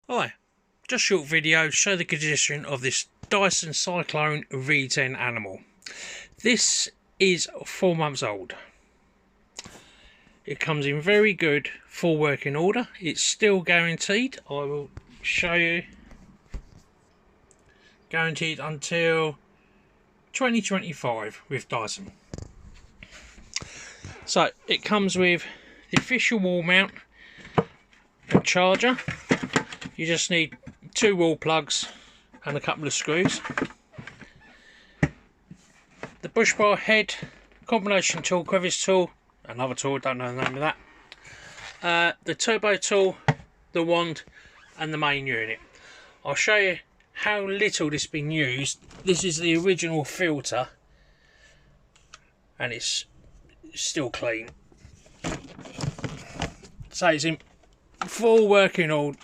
Hi, just a short video show the condition of this Dyson Cyclone V10 animal. This is 4 months old. It comes in very good full working order. It's still guaranteed. I will show you. Guaranteed until 2025 with Dyson. So it comes with the official wall mount and charger. You just need 2 wall plugs and a couple of screws. The bush bar head, combination tool, crevice tool, another tool, don't know the name of that. The turbo tool, the wand and the main unit. I'll show you how little this has been used. This is the original filter and it's still clean. So it's in full working order,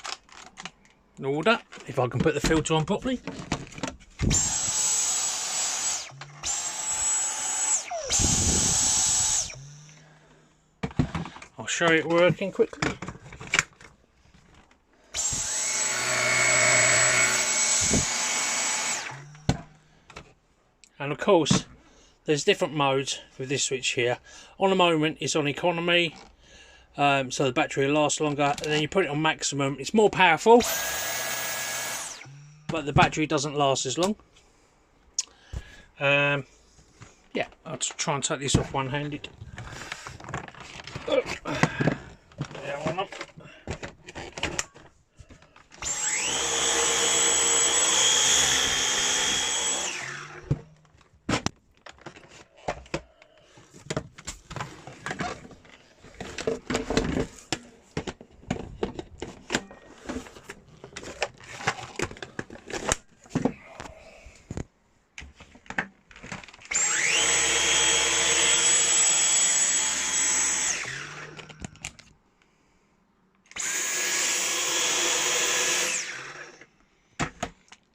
if I can put the filter on properly. I'll show you it working quickly. And of course there's different modes with this switch here. On the moment it's on economy, so the battery will last longer, and then you put it on maximum, it's more powerful but the battery doesn't last as long. Yeah, I'll try and take this off one-handed.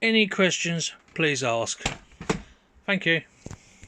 Any questions, please ask. Thank you.